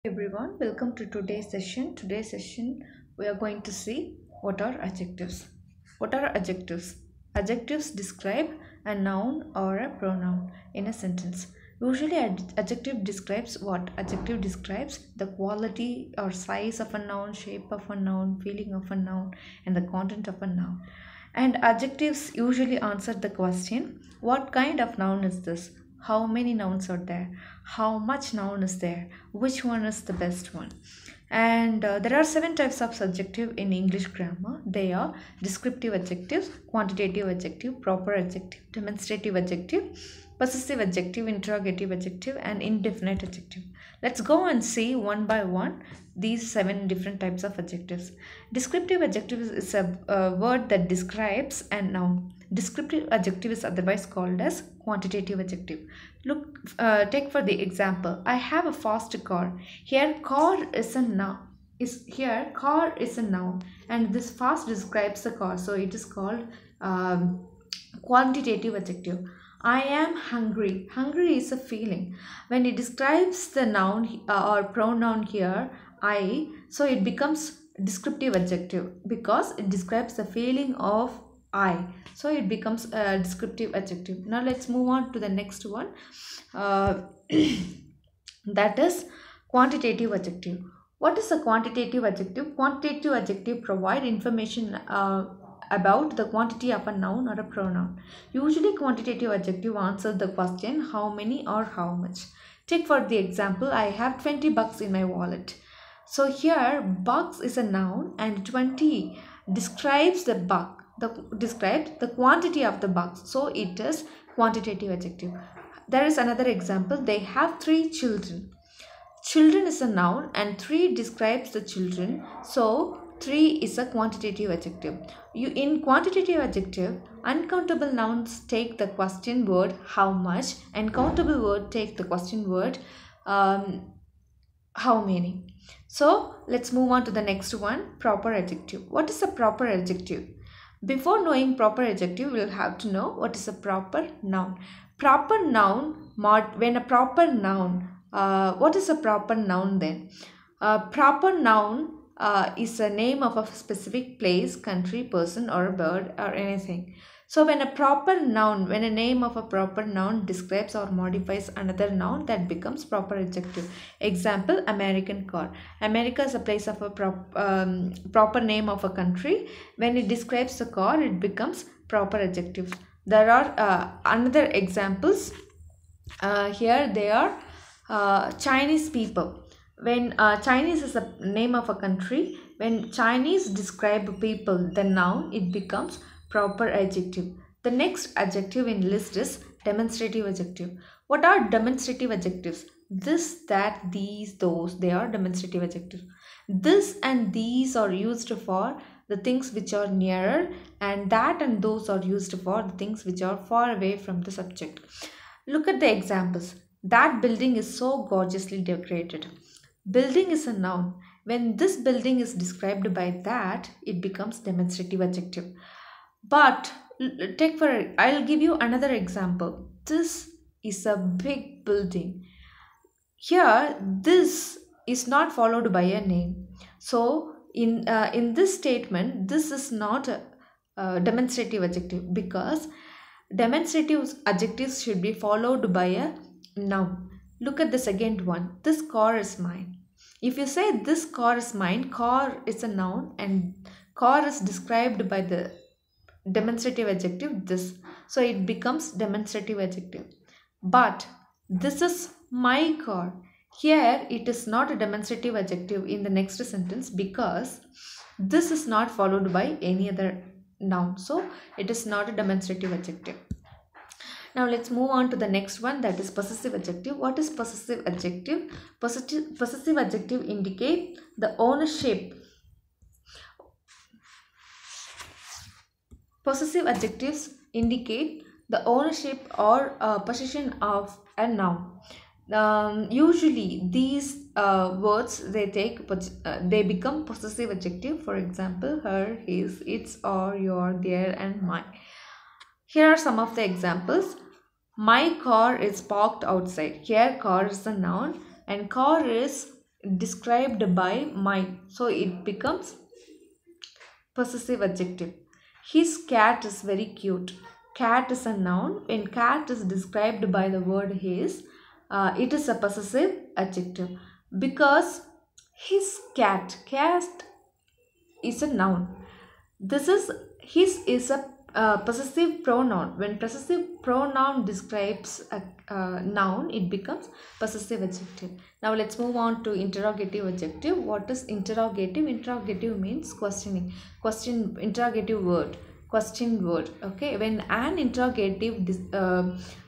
Everyone, welcome to today's session. Today's session we are going to see what are adjectives. What are adjectives? Adjectives describe a noun or a pronoun in a sentence. Usually adjective describes what? Adjective describes the quality or size of a noun, shape of a noun, feeling of a noun, and the content of a noun. And adjectives usually answer the question, what kind of noun is this? How many nouns are there? How much noun is there? Which one is the best one? And there are 7 types of adjective in English grammar. They are descriptive adjectives, quantitative adjective, proper adjective, demonstrative adjective, possessive adjective, interrogative adjective, and indefinite adjective. Let's go and see one by one these 7 different types of adjectives. Descriptive adjective is a word that describes a noun. Descriptive adjective is otherwise called as quantitative adjective. Look, take for the example, I have a fast car. Here car is a noun. Car is a noun, and this fast describes the car, so it is called quantitative adjective. I am hungry. Hungry is a feeling. When it describes the noun or pronoun here, I, so it becomes descriptive adjective because it describes the feeling of I. So it becomes a descriptive adjective. Now let's move on to the next one. That is quantitative adjective. What is a quantitative adjective? Quantitative adjective provide information about the quantity of a noun or a pronoun. Usually quantitative adjective answers the question how many or how much. Take for the example, I have 20 bucks in my wallet. So here bucks is a noun and 20 describes the buck. Describes the quantity of the bucks. So it is quantitative adjective. There is another example, they have 3 children. Children is a noun and 3 describes the children. So 3 is a quantitative adjective. In quantitative adjective, uncountable nouns take the question word how much and countable word take the question word how many. So let's move on to the next one, proper adjective. What is a proper adjective? Before knowing proper adjective, we'll have to know what is a proper noun. Proper noun, when a proper noun, what is a proper noun then? Proper noun is a name of a specific place, country, person, or a bird, or anything. So when a name of a proper noun describes or modifies another noun, that becomes proper adjective. Example, American car. America is a place of a proper name of a country. When it describes the car, it becomes proper adjective. There are another examples. Here they are Chinese people. When Chinese is a name of a country, when Chinese describe people, the noun, it becomes proper adjective. The next adjective in list is demonstrative adjective. What are demonstrative adjectives? This, that, these, those, they are demonstrative adjectives. This and these are used for the things which are nearer, and that and those are used for the things which are far away from the subject. Look at the examples. That building is so gorgeously decorated. Building is a noun. When this building is described by that, it becomes demonstrative adjective. But I'll give you another example. This is a big building. Here, this is not followed by a name. So in this statement, this is not a demonstrative adjective because demonstrative adjectives should be followed by a noun. Look at the second one. This car is mine. If you say this car is mine, car is a noun and car is described by the demonstrative adjective this. So it becomes demonstrative adjective. But this is my car. Here it is not a demonstrative adjective in the next sentence because this is not followed by any other noun. So it is not a demonstrative adjective. Now let's move on to the next one, that is possessive adjective. What is possessive adjective? Possessive adjective indicate the ownership. Possessive adjectives indicate the ownership or possession of a noun. Usually these words they become possessive adjective. For example, her, his, its, or, your, their, and mine. Here are some of the examples. My car is parked outside. Here car is a noun and car is described by mine, so it becomes possessive adjective. His cat is very cute. Cat is a noun. When cat is described by the word his, it is a possessive adjective because his cat is a noun. This is his is a possessive pronoun. When possessive pronoun describes a noun, it becomes possessive adjective. Now let's move on to interrogative adjective. What is interrogative? Interrogative means questioning. Question, interrogative word, question word. Okay, when an interrogative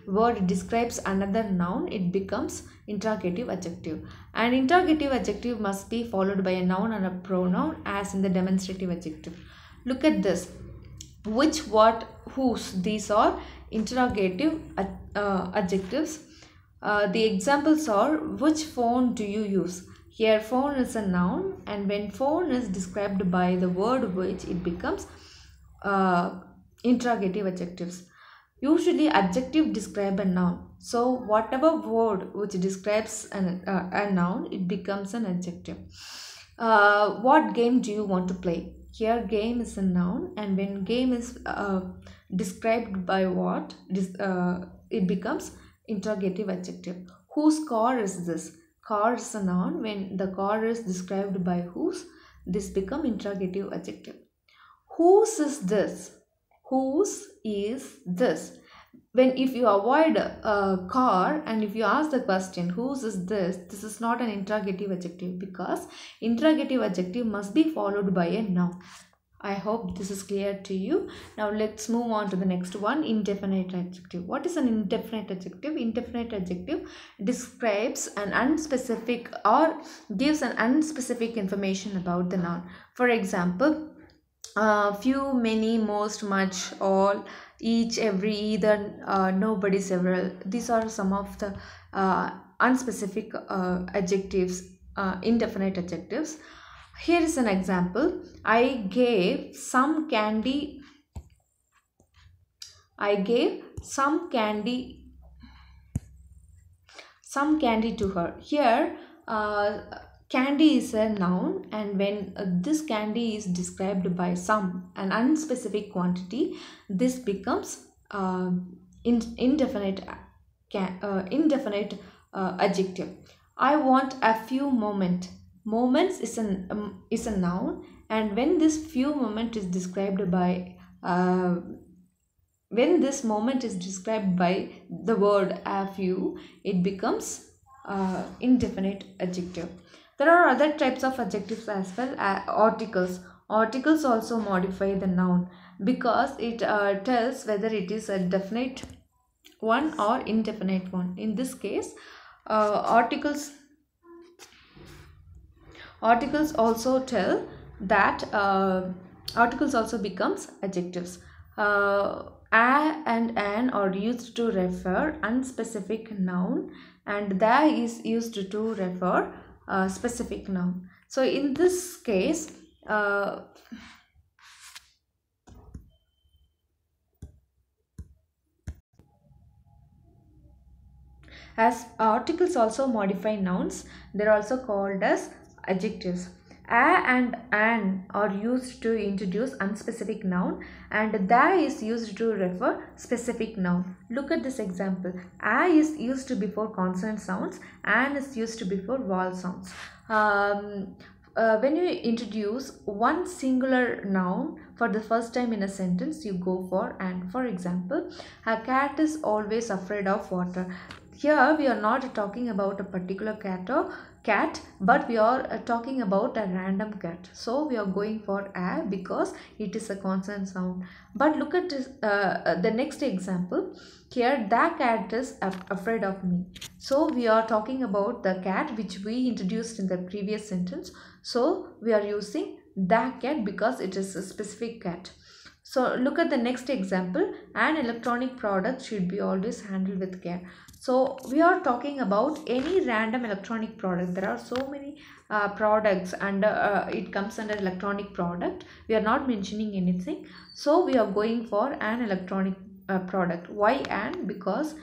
word describes another noun, it becomes interrogative adjective. An interrogative adjective must be followed by a noun and a pronoun, as in the demonstrative adjective. Look at this. Which, what, whose. These are interrogative adjectives. The examples are: which phone do you use? Here phone is a noun, and when phone is described by the word which, it becomes interrogative adjectives. Usually adjective describe a noun. So whatever word which describes a noun, it becomes an adjective. What game do you want to play? Here game is a noun, and when game is described by what, it becomes interrogative adjective. Whose car is this? Car is a noun. When the car is described by whose, this become interrogative adjective. Whose is this? Whose is this? When if you avoid a car and if you ask the question whose is this, this is not an interrogative adjective, because interrogative adjective must be followed by a noun. I hope this is clear to you. Now let's move on to the next one, indefinite adjective. What is an indefinite adjective? Indefinite adjective describes an unspecific or gives an unspecific information about the noun. For example, few, many, most, much, all, each, every, either, nobody, several. These are some of the unspecific adjectives, indefinite adjectives. Here is an example. I gave some candy to her. Here candy is a noun, and when this candy is described by some, an unspecific quantity, this becomes indefinite adjective. I want a few moments. Moments is a noun, and when this few moment is described by the word a few, it becomes indefinite adjective. There are other types of adjectives as well. Articles. Articles also modify the noun because it tells whether it is a definite one or indefinite one. In this case, articles also tell that articles also becomes adjectives. A and an are used to refer unspecific noun, and the is used to refer specific noun. So in this case, as articles also modify nouns, they are also called as adjectives. A and an are used to introduce unspecific noun, and the is used to refer specific noun. Look at this example. A is used before consonant sounds, an is used before vowel sounds. When you introduce one singular noun for the first time in a sentence, you go for and. For example, a cat is always afraid of water. Here we are not talking about a particular cat, but we are talking about a random cat. So we are going for a because it is a consonant sound. But look at this, the next example. Here the cat is afraid of me. So we are talking about the cat which we introduced in the previous sentence. So we are using the cat because it is a specific cat. So look at the next example. An electronic product should be always handled with care. So we are talking about any random electronic product. There are so many products and it comes under electronic product. We are not mentioning anything. So we are going for an electronic product. Why an? Because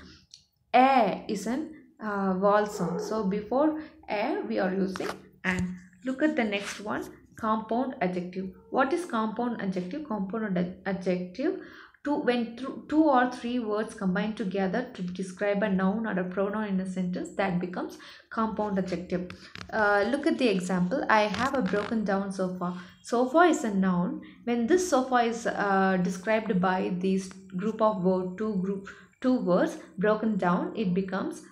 a is an vowel sound. So before a we are using an. Look at the next one, compound adjective. What is compound adjective? Compound adjective, two or three words combined together to describe a noun or a pronoun in a sentence, that becomes compound adjective. Look at the example. I have a broken down sofa. Sofa is a noun. When this sofa is described by these group of two words broken down, it becomes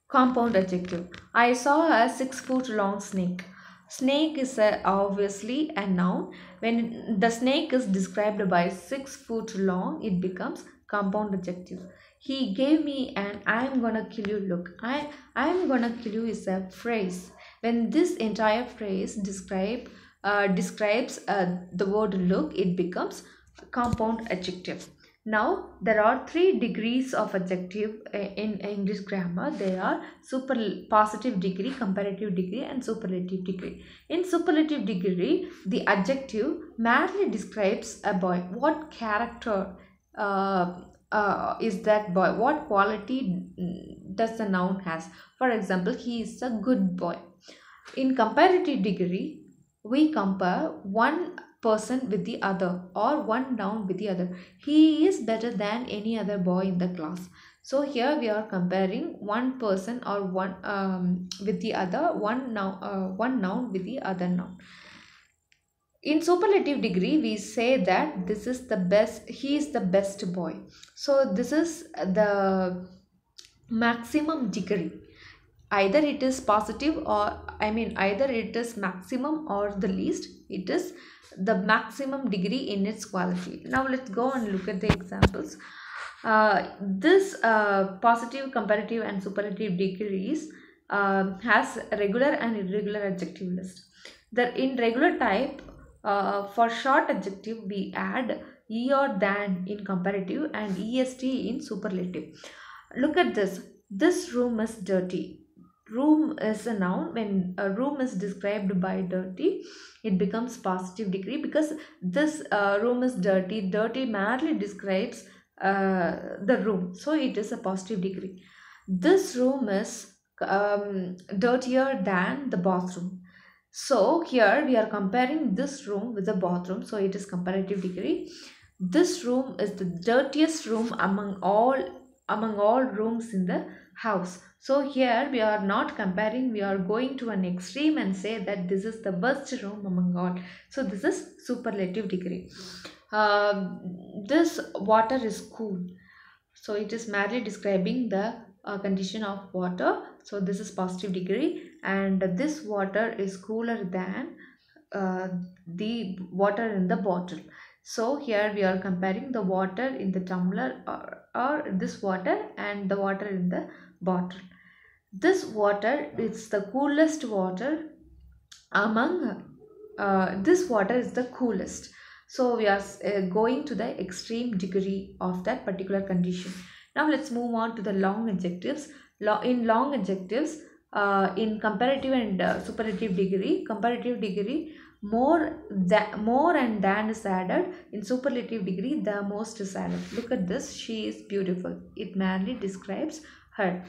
compound adjective. I saw a 6 foot long snake. Snake is obviously a noun. When the snake is described by 6 foot long, it becomes compound adjective. He gave me an I am gonna kill you look. I am gonna kill you is a phrase. When this entire phrase describes the word look, it becomes compound adjective. Now, there are 3 degrees of adjective in English grammar. They are positive degree, comparative degree, and superlative degree. In superlative degree, the adjective merely describes a boy. What character is that boy? What quality does the noun has? For example, he is a good boy. In comparative degree, we compare one person with the other or one noun with the other. He is better than any other boy in the class. So here we are comparing one person or one with the other, one noun with the other noun. In superlative degree, we say that this is the best, he is the best boy. So this is the maximum degree. Either it is positive or either it is maximum or the least. It is the maximum degree in its quality. Now let's go and look at the examples. This positive, comparative and superlative degrees has regular and irregular adjective list. In regular type, for short adjective we add e or than in comparative and est in superlative. Look at this. This room is dirty. Room is a noun. When a room is described by dirty, it becomes positive degree, because this room is dirty. Dirty merely describes the room, so it is a positive degree. This room is dirtier than the bathroom. So here we are comparing this room with the bathroom, so it is comparative degree. This room is the dirtiest room among all rooms in the house. So here we are not comparing, we are going to an extreme and say that this is the worst room among all. So this is superlative degree. This water is cool. So it is merely describing the condition of water. So this is positive degree. And this water is cooler than the water in the bottle. So here we are comparing the water in the tumbler or this water and the water in the bottle. This water is the coolest water among this water is the coolest. So we are going to the extreme degree of that particular condition. Now let's move on to the long adjectives. In long adjectives, in comparative and superlative degree, comparative degree, more and than is added. In superlative degree, the most is added. Look at this. She is beautiful. It merely describes her.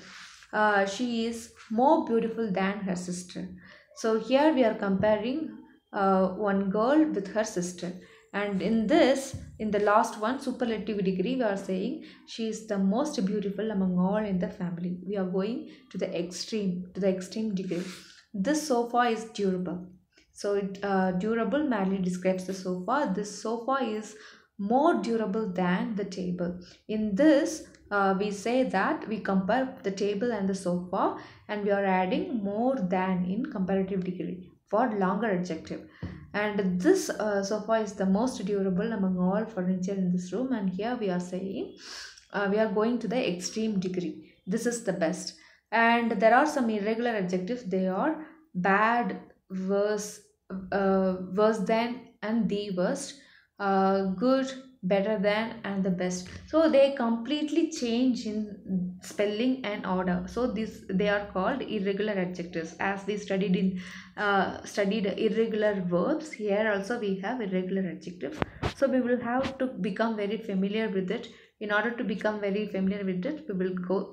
She is more beautiful than her sister. So here we are comparing one girl with her sister. And in the last one, superlative degree, we are saying she is the most beautiful among all in the family. We are going to the extreme degree. This sofa is durable. So durable merely describes the sofa. This sofa is more durable than the table. In this, we say that we compare the table and the sofa, and we are adding more than in comparative degree for longer adjective. And this sofa is the most durable among all furniture in this room. And here we are saying we are going to the extreme degree. This is the best. And there are some irregular adjectives. They are bad, worse, worse than, and the worst, good, better than, and the best. So they completely change in spelling and order. So they are called irregular adjectives. As we studied irregular verbs, here also we have irregular adjective. So we will have to become very familiar with it In order to become very familiar with it,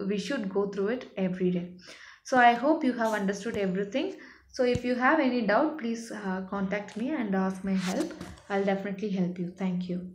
we should go through it every day. So I hope you have understood everything. So if you have any doubt, please contact me and ask my help. I'll definitely help you. Thank you.